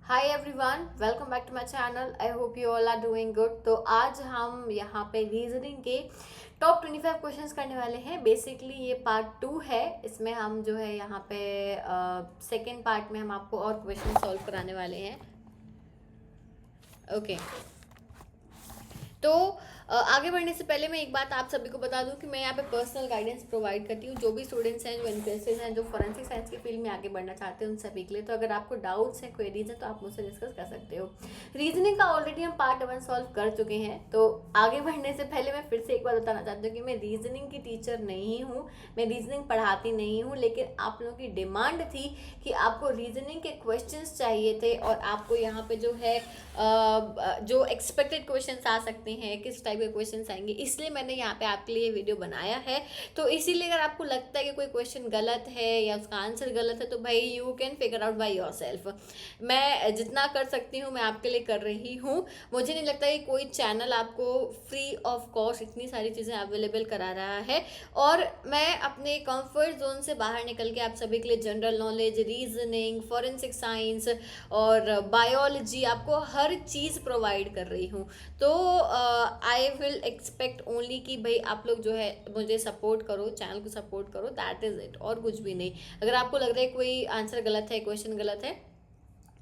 Hi everyone, welcome back to my channel. I hope you all are doing good. तो आज हम यहाँ पे रीजनिंग के टॉप 25 क्वेश्चंस करने वाले हैं। बेसिकली ये पार्ट 2 है। इसमें हम जो है यहाँ पे सेकेंड पार्ट में हम आपको और क्वेश्चन सॉल्व कराने वाले हैं। ओके तो आगे बढ़ने से पहले मैं एक बात आप सभी को बता दूं कि मैं यहाँ पे पर्सनल गाइडेंस प्रोवाइड करती हूँ। जो भी स्टूडेंट्स हैं, जो इंटरेस्टेड हैं, जो फोरेंसिक साइंस की फील्ड में आगे बढ़ना चाहते हैं, उन सभी के लिए। तो अगर आपको डाउट्स हैं, क्वेरीज हैं, तो आप मुझसे डिस्कस कर सकते हो। रीजनिंग का ऑलरेडी हम पार्ट 1 सॉल्व कर चुके हैं। तो आगे बढ़ने से पहले मैं फिर से एक बार बताना चाहती हूँ कि मैं रीजनिंग की टीचर नहीं हूँ, मैं रीजनिंग पढ़ाती नहीं हूँ। लेकिन आप लोगों की डिमांड थी कि आपको रीजनिंग के क्वेश्चन चाहिए थे और आपको यहाँ पे जो है जो एक्सपेक्टेड क्वेश्चन आ सकते हैं, किस टाइप के क्वेश्चन आएंगे, इसलिए मैंने यहाँ पे आपके लिए वीडियो बनाया है। तो इसीलिए अगर आपको लगता है कि कोई क्वेश्चन गलत है या उसका आंसर गलत है, तो भाई you can figure out by yourself. मैं जितना कर सकती हूँ मैं आपके लिए कर रही हूँ। मुझे नहीं लगता कि कोई चैनल आपको फ्री ऑफ कॉस्ट इतनी सारी चीज़ें अवेलेबल करा रहा है। और मैं अपने कंफर्ट जोन से बाहर निकल के आप सभी के लिए general knowledge, reasoning, forensic science और बायोलॉजी, आपको हर चीज़ प्रोवाइड कर रही हूँ। तो आई विल एक्सपेक्ट ओनली कि भाई आप लोग जो है मुझे सपोर्ट करो, चैनल को सपोर्ट करो, दैट इज़ इट, और कुछ भी नहीं। अगर आपको लग रहा है कोई आंसर गलत है, क्वेश्चन गलत है,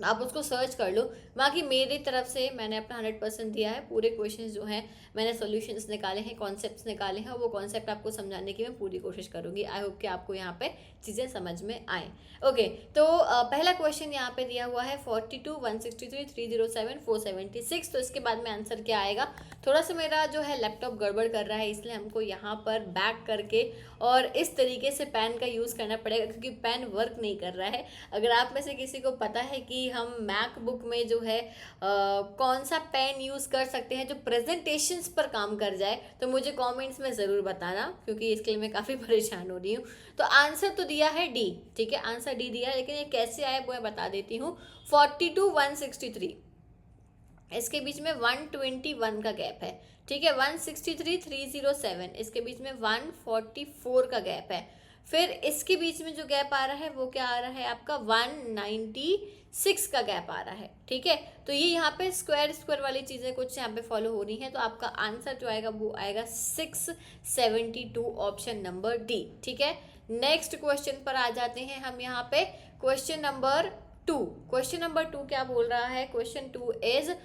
आप उसको सर्च कर लो। बाकी मेरी तरफ से मैंने अपना 100% दिया है। पूरे क्वेश्चंस जो हैं मैंने सॉल्यूशंस निकाले हैं, कॉन्सेप्ट्स निकाले हैं, और वो कॉन्सेप्ट आपको समझाने की मैं पूरी कोशिश करूंगी। आई होप कि आपको यहाँ पे चीज़ें समझ में आए। ओके तो पहला क्वेश्चन यहाँ पे दिया हुआ है 42, 163, 307, 476। तो इसके बाद में आंसर क्या आएगा? थोड़ा सा मेरा जो है लैपटॉप गड़बड़ कर रहा है, इसलिए हमको यहाँ पर बैक करके और इस तरीके से पेन का यूज़ करना पड़ेगा, क्योंकि पेन वर्क नहीं कर रहा है। अगर आप में से किसी को पता है कि हम मैकबुक में जो है कौन सा पेन यूज़ कर सकते हैं जो प्रेजेंटेशंस पर काम कर जाए, तो मुझे कमेंट्स में ज़रूर बताना, क्योंकि इसके लिए मैं काफ़ी परेशान हो रही हूँ। तो आंसर तो दिया है डी, ठीक है, आंसर डी दिया है, लेकिन ये कैसे आया वो मैं बता देती हूँ। 42, 163, इसके बीच में 121 का गैप है, ठीक है। 163, 307, इसके बीच में 144 का गैप है। फिर इसके बीच में जो गैप आ रहा है वो क्या आ रहा है आपका? 196 का गैप आ रहा है, ठीक है। तो ये यहाँ पे स्क्वायर स्क्वायर वाली चीज़ें कुछ यहाँ पे फॉलो हो रही हैं। तो आपका आंसर जो आएगा वो आएगा 672, ऑप्शन नंबर डी, ठीक है। नेक्स्ट क्वेश्चन पर आ जाते हैं हम यहाँ पे। क्वेश्चन नंबर 2, क्वेश्चन नंबर 2 क्या बोल रहा है? क्वेश्चन 2 इज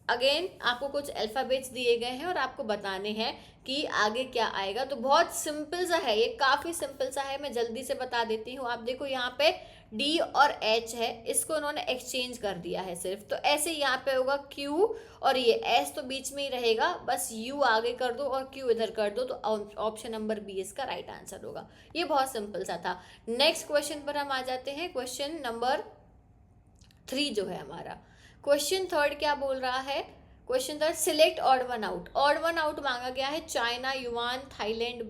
अगेन आपको कुछ अल्फ़ाबेट्स दिए गए हैं और आपको बताने हैं कि आगे क्या आएगा। तो बहुत सिंपल सा है, ये काफ़ी सिंपल सा है, मैं जल्दी से बता देती हूँ। आप देखो यहाँ पे डी और एच है, इसको उन्होंने एक्सचेंज कर दिया है सिर्फ। तो ऐसे यहाँ पे होगा क्यू, और ये एस तो बीच में ही रहेगा, बस यू आगे कर दो और क्यू इधर कर दो, तो ऑप्शन नंबर बी इसका राइट आंसर होगा। ये बहुत सिंपल सा था। नेक्स्ट क्वेश्चन पर हम आ जाते हैं। क्वेश्चन नंबर 3 जो है हमारा। क्वेश्चन थर्ड क्या बोल रहा है? Question third, select odd one out. Odd one out मांगा गया है चाइना, युआन, थाईलैंड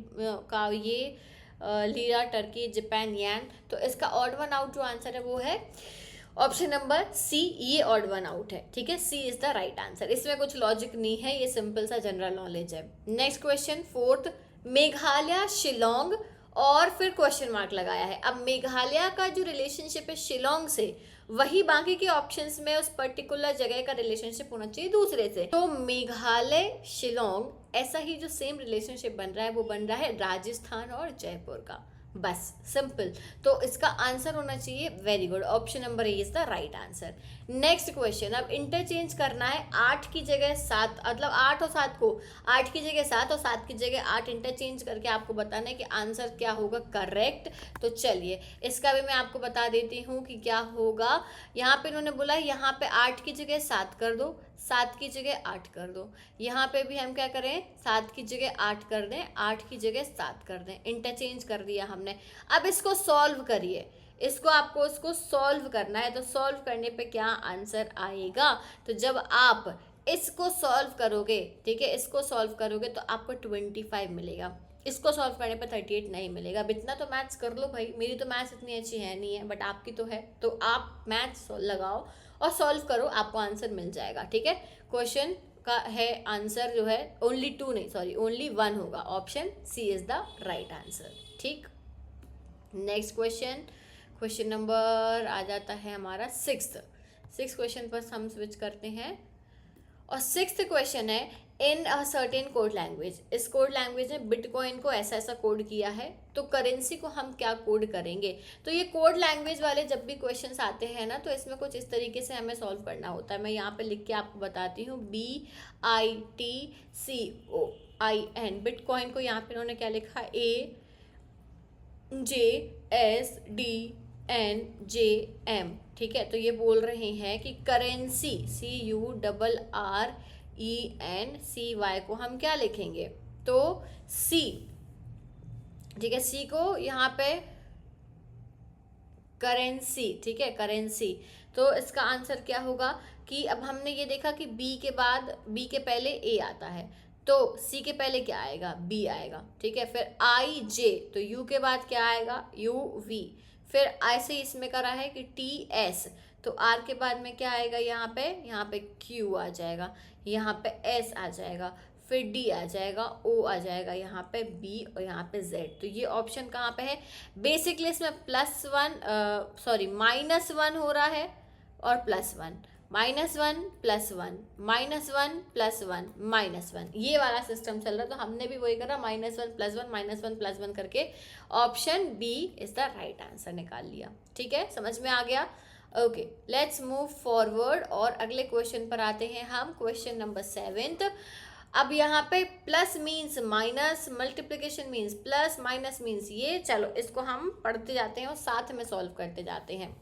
का ये लीरा, टर्की, जापान, येन। तो इसका ऑड वन आउट जो आंसर है वो है ऑप्शन नंबर सी, ये ऑड वन आउट है, ठीक है। सी इज द राइट आंसर। इसमें कुछ लॉजिक नहीं है, ये सिंपल सा जनरल नॉलेज है। Next question fourth, Meghalaya, Shillong, और फिर क्वेश्चन मार्क लगाया है। अब मेघालय का जो रिलेशनशिप है शिलोंग से, वही बाकी के ऑप्शंस में उस पर्टिकुलर जगह का रिलेशनशिप होना चाहिए दूसरे से। तो मेघालय, शिलोंग, ऐसा ही जो सेम रिलेशनशिप बन रहा है वो बन रहा है राजस्थान और जयपुर का, बस सिंपल। तो इसका आंसर होना चाहिए, very good, option number A is the right answer. Next question, अब इंटरचेंज करना है 8 की जगह 7, मतलब 8 और 7 को, 8 की जगह 7 और 7 की जगह 8 इंटरचेंज करके आपको बताना है कि आंसर क्या होगा करेक्ट। तो चलिए इसका भी मैं आपको बता देती हूँ कि क्या होगा। यहाँ पे इन्होंने बोला यहाँ पे 8 की जगह 7 कर दो, 7 की जगह 8 कर दो। यहाँ पे भी हम क्या करें? 7 की जगह 8 कर दें, 8 की जगह 7 कर दें, इंटरचेंज कर दिया हमने। अब इसको सॉल्व करिए, इसको आपको इसको सॉल्व करना है। तो सॉल्व करने पे क्या आंसर आएगा? तो जब आप इसको सॉल्व करोगे, ठीक है, इसको सॉल्व करोगे तो आपको 25 मिलेगा। इसको सॉल्व करने पे 38 नहीं मिलेगा। अब इतना तो मैथ्स कर लो भाई, मेरी तो मैथ्स इतनी अच्छी है नहीं है, बट आपकी तो है। तो आप मैथ्स लगाओ और सॉल्व करो, आपको आंसर मिल जाएगा, ठीक है। क्वेश्चन का है आंसर जो है ओनली 2 नहीं, सॉरी ओनली 1 होगा, option C is the right answer, ठीक। नेक्स्ट क्वेश्चन, क्वेश्चन नंबर आ जाता है हमारा 6th। 6 क्वेश्चन पर हम स्विच करते हैं। और 6th क्वेश्चन है, इन अ सर्टेन कोड लैंग्वेज, इस कोड लैंग्वेज में बिटकॉइन को ऐसा ऐसा कोड किया है, तो करेंसी को हम क्या कोड करेंगे। तो ये कोड लैंग्वेज वाले जब भी क्वेश्चंस आते हैं ना, तो इसमें कुछ इस तरीके से हमें सॉल्व करना होता है। मैं यहाँ पे लिख के आपको बताती हूँ, BITCOIN, बिटकॉइन को यहाँ पे इन्होंने क्या लिखा, AJSDNJM, ठीक है। तो ये बोल रहे हैं कि करेंसी, CURRENCY को हम क्या लिखेंगे, तो C, ठीक है, C को यहाँ पे करेंसी, ठीक है, करेंसी। तो इसका आंसर क्या होगा कि अब हमने ये देखा कि B के बाद, B के पहले A आता है, तो C के पहले क्या आएगा, B आएगा, ठीक है। फिर IJ, तो U के बाद क्या आएगा, UV। फिर ऐसे ही इसमें करा है कि TS, तो R के बाद में क्या आएगा, यहाँ पे Q आ जाएगा, यहाँ पे S आ जाएगा, फिर D आ जाएगा, O आ जाएगा, यहाँ पे B और यहाँ पे Z। तो ये ऑप्शन कहाँ पे है, बेसिकली इसमें -1 हो रहा है और +1, -1 +1 -1 +1 -1, ये वाला सिस्टम चल रहा है। तो हमने भी वही करा, -1 +1 -1 +1 करके option B is the right answer निकाल लिया, ठीक है, समझ में आ गया। ओके, लेट्स मूव फॉरवर्ड और अगले क्वेश्चन पर आते हैं हम, क्वेश्चन नंबर 7th। अब यहाँ पे plus means minus, multiplication means plus, minus means ये, चलो इसको हम पढ़ते जाते हैं और साथ में सॉल्व करते जाते हैं।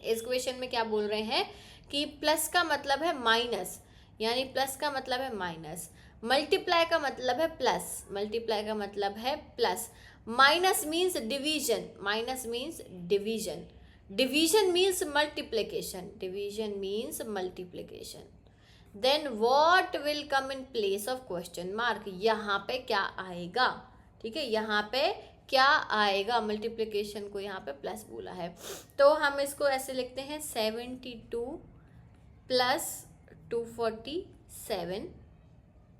इस क्वेश्चन में क्या बोल रहे हैं कि प्लस का मतलब है माइनस, यानी प्लस का मतलब है माइनस, मल्टीप्लाई का मतलब है प्लस, मल्टीप्लाई का मतलब है plus, minus means division, minus means division, division means multiplication, division means multiplication. Then what will come in place of question mark, यहाँ पे क्या आएगा, ठीक है, यहाँ पे क्या आएगा, मल्टीप्लिकेशन को यहाँ पे प्लस बोला है, तो हम इसको ऐसे लिखते हैं 72 + 247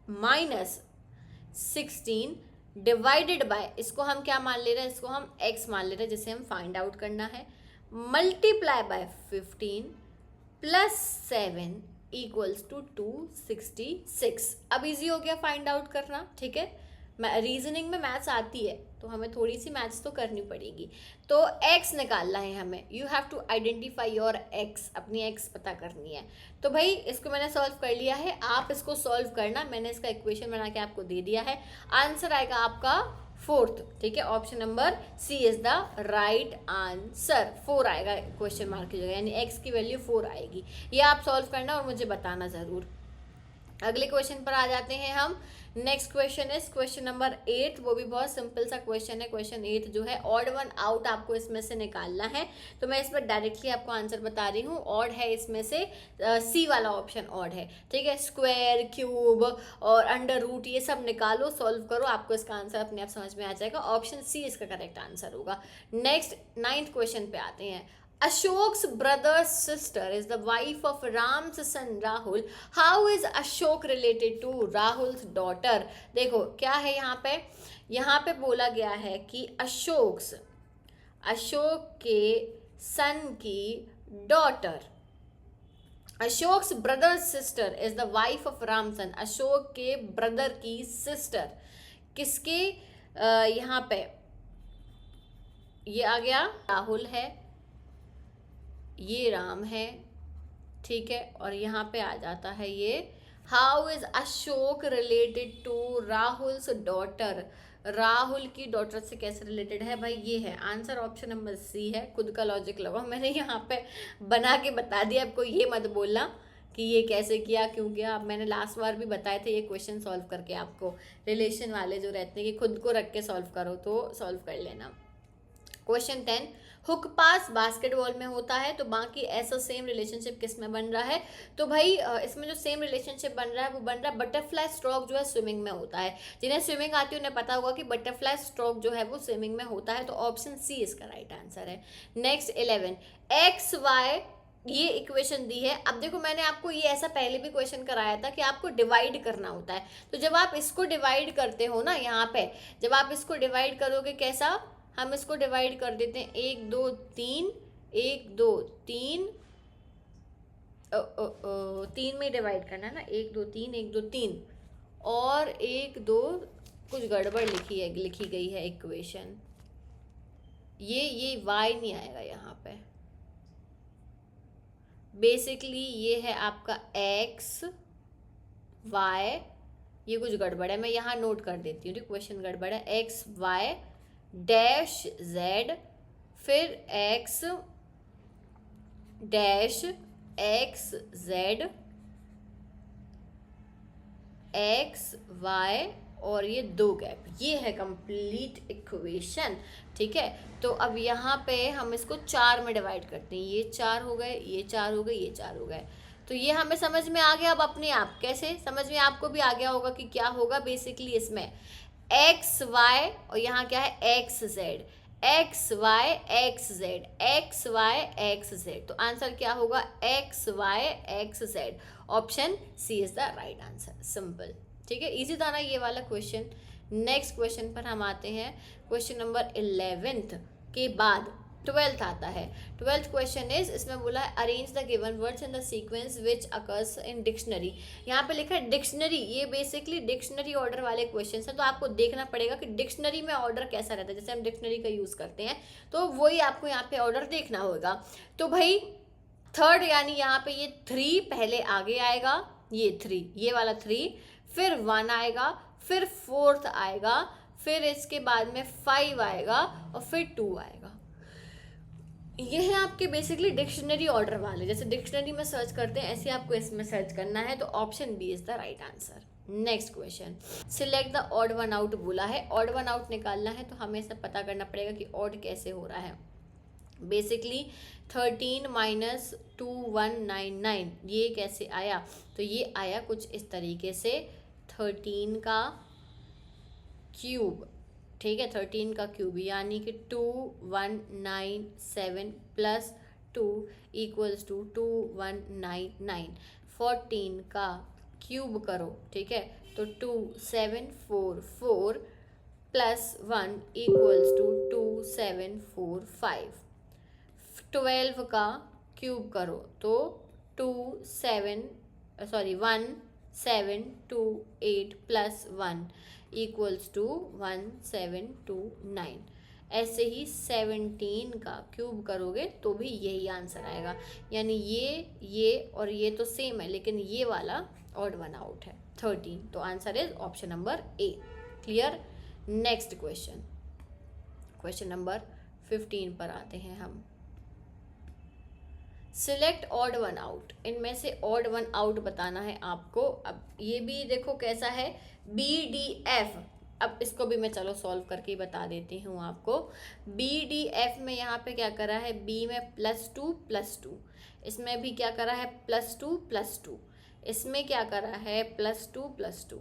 -16 डिवाइडेड बाय, इसको हम क्या मान ले रहे हैं, इसको हम x मान ले रहे हैं, जिसे हम फाइंड आउट करना है, मल्टीप्लाई बाय 15 + 7 = 266। अब इजी हो गया फाइंड आउट करना, ठीक है। रीजनिंग में मैथ्स आती है तो हमें थोड़ी सी मैथ्स तो करनी पड़ेगी। तो x निकालना है हमें, you have to identify your x, अपनी x पता करनी है। तो भाई इसको मैंने सॉल्व कर लिया है, आप इसको सॉल्व करना, मैंने इसका इक्वेशन बना के आपको दे दिया है। आंसर आएगा आपका 4th, ठीक है, option number C is the right answer. 4 आएगा क्वेश्चन मार्क की जगह, यानी x की वैल्यू 4 आएगी। ये आप सॉल्व करना और मुझे बताना ज़रूर। अगले क्वेश्चन पर आ जाते हैं हम। Next question is question number 8, वो भी बहुत सिंपल सा क्वेश्चन है। क्वेश्चन 8 जो है, ऑड वन आउट आपको इसमें से निकालना है। तो मैं इस पर डायरेक्टली आपको आंसर बता रही हूँ। ऑड है इसमें से C वाला ऑप्शन ऑड है, ठीक है। स्क्वायर, क्यूब और अंडर रूट ये सब निकालो, सॉल्व करो, आपको इसका आंसर अपने आप समझ में आ जाएगा। ऑप्शन C इसका करेक्ट आंसर होगा। नेक्स्ट 9th क्वेश्चन पे आते हैं। Ashok's brother's sister is the wife of Ram's son Rahul. How is Ashok related to Rahul's daughter? देखो क्या है यहाँ पे बोला गया है कि अशोक के सन की daughter, Ashok's brother sister is the wife of रामसन, अशोक के ब्रदर की सिस्टर किसके, यहाँ पे ये आ गया, राहुल है, ये राम है, ठीक है, और यहाँ पे आ जाता है ये, how is Ashok related to Rahul's daughter, Rahul की डॉटर से कैसे रिलेटेड है भाई, ये है आंसर। ऑप्शन नंबर C है। खुद का लॉजिक लगाओ, मैंने यहाँ पे बना के बता दिया, आपको ये मत बोलना कि ये कैसे किया क्यों किया। मैंने लास्ट बार भी बताए थे ये क्वेश्चन सॉल्व करके आपको, रिलेशन वाले जो रहते हैं कि खुद को रख के सॉल्व करो, तो सॉल्व कर लेना। क्वेश्चन 10, हुक पास बास्केटबॉल में होता है, तो बाकी ऐसा सेम रिलेशनशिप किस में बन रहा है, तो भाई इसमें जो सेम रिलेशनशिप बन रहा है वो बन रहा है बटरफ्लाई स्ट्रोक जो है स्विमिंग में होता है। जिन्हें स्विमिंग आती है उन्हें पता होगा कि बटरफ्लाई स्ट्रोक जो है वो स्विमिंग में होता है, तो ऑप्शन C इसका राइट आंसर है। नेक्स्ट 11, XY ये इक्वेशन दी है। अब देखो मैंने आपको ये ऐसा पहले भी क्वेश्चन कराया था कि आपको डिवाइड करना होता है, तो जब आप इसको डिवाइड करते हो ना, यहाँ पे जब आप इसको डिवाइड करोगे कैसा, हम इसको डिवाइड कर देते हैं 1 2 3 1 2 3 तीन में डिवाइड करना है ना, 1 2 3 1 2 3 और 1 2 कुछ गड़बड़ लिखी गई है इक्वेशन। ये y नहीं आएगा यहाँ पे। बेसिकली ये है आपका x y, ये कुछ गड़बड़ है, मैं यहाँ नोट कर देती हूँ। क्वेश्चन गड़बड़ है। x y डैश z, फिर x dash x z x y और ये 2 गैप, ये है कंप्लीट इक्वेशन। ठीक है, तो अब यहाँ पे हम इसको 4 में डिवाइड करते हैं। ये 4 हो गए, ये 4 हो गए, ये 4 हो गए। तो ये हमें समझ में आ गया। अब अपने आप कैसे समझ में आपको भी आ गया होगा कि क्या होगा। बेसिकली इसमें एक्स वाई और यहाँ क्या है X Z, X Y X Z, X Y X Z. तो आंसर क्या होगा X Y X Z. Option C is the right answer. Simple, ठीक है, इजी था ना ये वाला क्वेश्चन। नेक्स्ट क्वेश्चन पर हम आते हैं। क्वेश्चन नंबर 11th के बाद 12th आता है। 12th क्वेश्चन इज, इसमें बोला है arrange the given words in the sequence which occurs in dictionary. यहाँ पे लिखा है डिक्शनरी, ये बेसिकली डिक्शनरी ऑर्डर वाले क्वेश्चन है। तो आपको देखना पड़ेगा कि डिक्शनरी में ऑर्डर कैसा रहता है। जैसे हम डिक्शनरी का यूज़ करते हैं तो वही आपको यहाँ पे ऑर्डर देखना होगा। तो भाई थर्ड यानी यहाँ पे ये 3 पहले आगे आएगा, ये 3, ये वाला 3, फिर 1 आएगा, फिर 4th आएगा, फिर इसके बाद में 5 आएगा और फिर 2 आएगा। ये है आपके बेसिकली डिक्शनरी ऑर्डर वाले। जैसे डिक्शनरी में सर्च करते हैं ऐसे आपको इसमें सर्च करना है। तो option B is the right answer. Next question, select the odd one out बोला है। ऑड वन आउट निकालना है तो हमें सब पता करना पड़ेगा कि ऑड कैसे हो रहा है। बेसिकली 13 माइनस 2199 ये कैसे आया। तो ये आया कुछ इस तरीके से, 13 का क्यूब, ठीक है, 13 का क्यूब यानी कि 2197 प्लस 2 इक्वल्स टू 2199। 14 का क्यूब करो, ठीक है, तो 2744 प्लस 1 इक्वल्स टू 2745। 12 का क्यूब करो तो 1728 प्लस 1 इक्वल्स टू 1729। ऐसे ही 17 का क्यूब करोगे तो भी यही आंसर आएगा। यानी ये और ये तो सेम है, लेकिन ये वाला ऑड वन आउट है 13। तो answer is option number A. Clear. Next question, question number 15 पर आते हैं हम। सिलेक्ट ऑड वन आउट, इनमें से ऑड वन आउट बताना है आपको। अब ये भी देखो कैसा है, BDF। अब इसको भी मैं चलो सॉल्व करके ही बता देती हूँ आपको। BDF में यहाँ पे क्या करा है, B में +2 +2, इसमें भी क्या करा है +2 +2, इसमें क्या करा है +2 +2,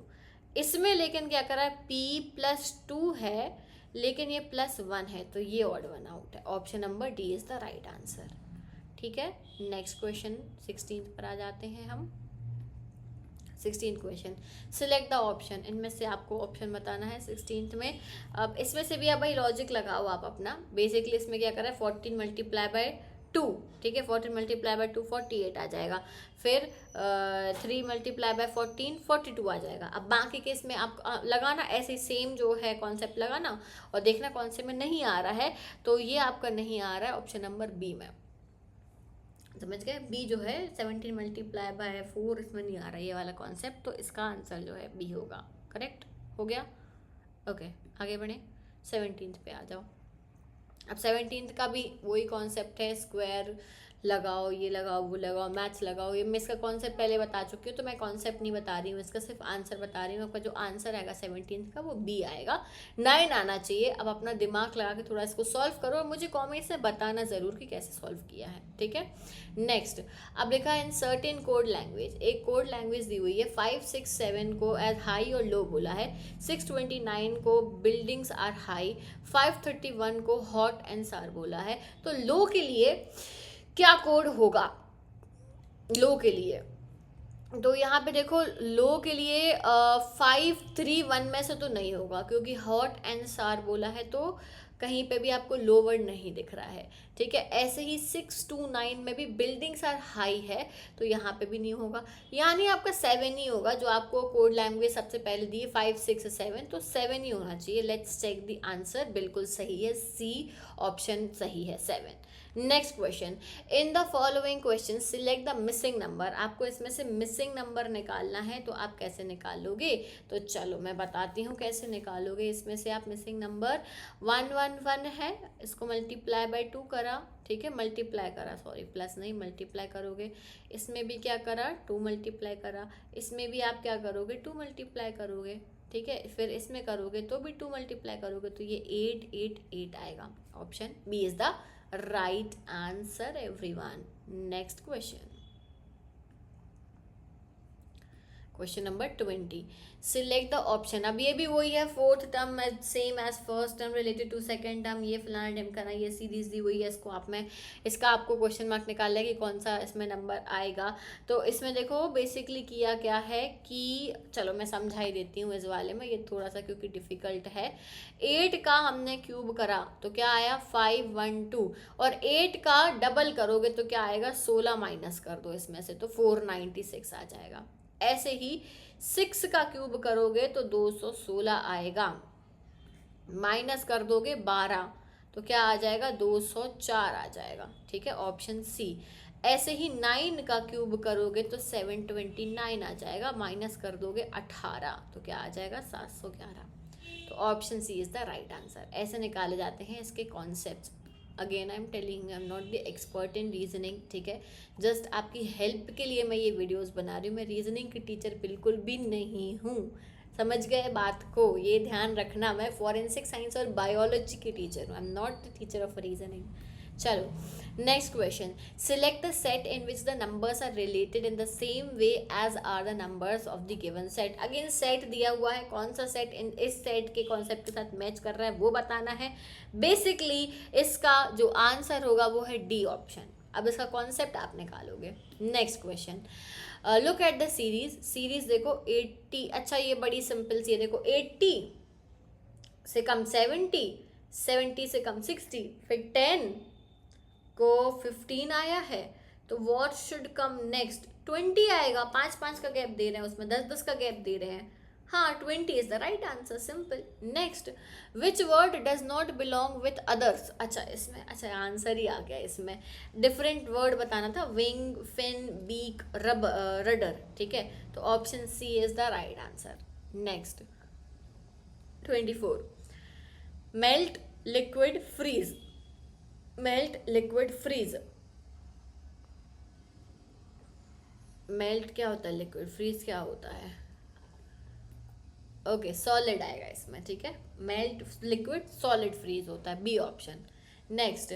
इसमें लेकिन क्या करा है P +2 है लेकिन ये +1 है। तो ये ऑड वन आउट है। Option number D is the right answer. ठीक है। नेक्स्ट क्वेश्चन 16 पर आ जाते हैं हम। 16 क्वेश्चन, सिलेक्ट द ऑप्शन, इनमें से आपको ऑप्शन बताना है 16 में। अब इसमें से भी अब भाई लॉजिक लगाओ आप अपना। बेसिकली इसमें क्या करा है 14 मल्टीप्लाई बाय 2, ठीक है, 14 मल्टीप्लाई बाय 2 48 आ जाएगा। फिर 3 मल्टीप्लाई बाय 14 42 आ जाएगा। अब बाकी के इसमें आप लगाना ऐसे सेम जो है कॉन्सेप्ट लगाना और देखना कौन से में नहीं आ रहा है। तो ये आपका नहीं आ रहा है ऑप्शन नंबर बी में, समझ गए। बी जो है 17 मल्टीप्लाई बाय 4 इसमें नहीं आ रहा है ये वाला कॉन्सेप्ट। तो इसका आंसर जो है बी होगा। करेक्ट हो गया। ओके आगे बढ़े, 17 पे आ जाओ। अब 17 का भी वही कॉन्सेप्ट है, स्क्वायर लगाओ, ये लगाओ, वो लगाओ, मैथ्स लगाओ। ये मैं इसका कॉन्सेप्ट पहले बता चुकी हूँ तो मैं कॉन्सेप्ट नहीं बता रही हूँ, इसका सिर्फ आंसर बता रही हूँ। आपका जो आंसर आएगा 17 का वो बी आएगा, 9 आना चाहिए। अब अपना दिमाग लगा के थोड़ा इसको सॉल्व करो और मुझे कमेंट्स में बताना ज़रूर कि कैसे सॉल्व किया है। ठीक है। नेक्स्ट, अब लिखा है इन सर्टेन कोड लैंग्वेज, एक कोड लैंग्वेज दी हुई है। 5, 6, 7 को एज हाई और लो बोला है। 629 को बिल्डिंग्स आर हाई, 531 को हॉट एंड सार बोला है। तो लो के लिए क्या कोड होगा, लो के लिए? तो यहाँ पे देखो लो के लिए 531 में से तो नहीं होगा क्योंकि हॉट एंड सार बोला है तो कहीं पे भी आपको लो वर्ड नहीं दिख रहा है। ठीक है। ऐसे ही 6 to 9 में भी बिल्डिंग्स आर हाई है, तो यहाँ पे भी नहीं होगा, यानी आपका 7 ही होगा जो आपको कोड लैंग्वेज सबसे पहले दी 5 6 7, तो 7 ही होना चाहिए। लेट्स चेक द आंसर, बिल्कुल सही है, सी ऑप्शन सही है, 7। Next question, in the following question select the missing number. आपको इसमें से मिसिंग नंबर निकालना है, तो आप कैसे निकालोगे? तो चलो मैं बताती हूँ कैसे निकालोगे। इसमें से आप मिसिंग नंबर 111 है, इसको मल्टीप्लाई बाय 2 करा, ठीक है, मल्टीप्लाई करा, सॉरी प्लस नहीं, मल्टीप्लाई करोगे। इसमें भी क्या करा, 2 मल्टीप्लाई करा, इसमें भी आप क्या करोगे, 2 मल्टीप्लाई करोगे, ठीक है। फिर इसमें करोगे तो भी 2 मल्टीप्लाई करोगे, तो ये 8 8 8 आएगा। Option B is the right answer everyone. Next question, question number 20, select the option. अब ये भी वही है, fourth term same as first term related to second term, ये फलाना ढिमकाना, ये सीरीज दी हुई है, इसको आप में इसका आपको क्वेश्चन मार्क निकालना है कि कौन सा इसमें नंबर आएगा। तो इसमें देखो बेसिकली किया क्या है कि, चलो मैं समझा ही देती हूँ इस वाले में, ये थोड़ा सा क्योंकि डिफिकल्ट है। 8 का हमने क्यूब करा तो क्या आया, 512, और 8 का डबल करोगे तो क्या आएगा, 16 माइनस कर दो इसमें से, तो 496 आ जाएगा। ऐसे ही 6 का क्यूब करोगे तो 216 आएगा, माइनस कर दोगे 12 तो क्या आ जाएगा, 204 आ जाएगा, ठीक है, ऑप्शन सी। ऐसे ही 9 का क्यूब करोगे तो 729 आ जाएगा, माइनस कर दोगे 18 तो क्या आ जाएगा, 711। तो option C is the right answer. ऐसे निकाले जाते हैं इसके concepts. Again I am telling, I am not the expert in reasoning, ठीक है, जस्ट आपकी हेल्प के लिए मैं ये वीडियोस बना रही हूँ। मैं रीजनिंग की टीचर बिल्कुल भी नहीं हूँ, समझ गए बात को, ये ध्यान रखना। मैं फॉरेंसिक साइंस और बायोलॉजी की टीचर हूँ, I am not the teacher of reasoning. चलो next question, select the set in which the numbers are related in the same way as are the numbers of the given set. Again set दिया हुआ है, कौन सा set इन इस set के concept के साथ मैच कर रहा है वो बताना है। बेसिकली इसका जो आंसर होगा वो है डी ऑप्शन। अब इसका कॉन्सेप्ट आप निकालोगे। Next question, look at the series. Series देखो 80, अच्छा ये बड़ी सिंपल सी है, देखो 80 से कम 70, 70 से कम 60, फिर 10 को 15 आया है, तो वॉट शुड कम नेक्स्ट, 20 आएगा। 5 5 का गैप दे रहे हैं, उसमें 10 10 का गैप दे रहे हैं, हाँ 20 is the right answer, simple. Next, which word does not belong with others. अच्छा इसमें, अच्छा आंसर ही आ गया, इसमें डिफरेंट वर्ड बताना था, विंग, फिन, बीक, रडर, ठीक है, तो option C is the right answer. Next 24, melt, liquid, freeze. Melt, liquid, freeze. Melt क्या होता है, लिक्विड, फ्रीज क्या होता है, ओके सॉलिड आएगा इसमें, ठीक है, मेल्ट, लिक्विड, सॉलिड, फ्रीज होता है, B option. Next,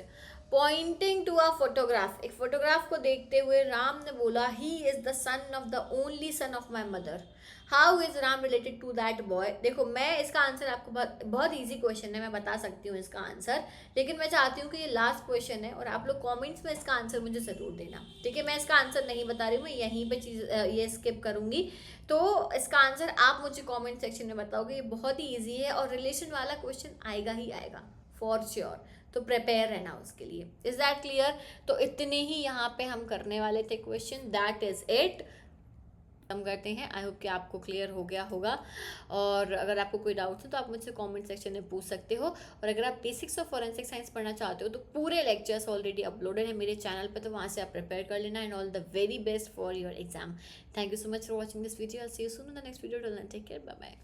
pointing to a photograph. एक फोटोग्राफ को देखते हुए राम ने बोला, he is the son of the only son of my mother, how is Ram related to that boy. देखो मैं इसका आंसर आपको बहुत ईजी क्वेश्चन है, मैं बता सकती हूँ इसका आंसर, लेकिन मैं चाहती हूँ कि ये लास्ट क्वेश्चन है और आप लोग कमेंट्स में इसका आंसर मुझे ज़रूर देना, ठीक है। मैं इसका आंसर नहीं बता रही हूँ, मैं यहीं पे चीज़ ये स्किप करूँगी, तो इसका आंसर आप मुझे कमेंट सेक्शन में बताओगे। ये बहुत ही ईजी है और रिलेशन वाला क्वेश्चन आएगा ही आएगा फॉर श्योर, तो प्रिपेयर रहना उसके लिए। Is that clear? तो इतने ही यहाँ पे हम करने वाले थे क्वेश्चन, दैट इज इट। हम करते हैं, आई होप कि आपको क्लियर हो गया होगा, और अगर आपको कोई डाउट है तो आप मुझसे कमेंट सेक्शन में पूछ सकते हो, और अगर आप बेसिक्स ऑफ फॉरेंसिक साइंस पढ़ना चाहते हो तो पूरे लेक्चर्स ऑलरेडी अपलोडेड है मेरे चैनल पे, तो वहाँ से आप प्रिपेयर कर लेना। And all the very best for your exam. Thank you so much for watching this video. I see you soon in the next video. Till then take care, bye bye.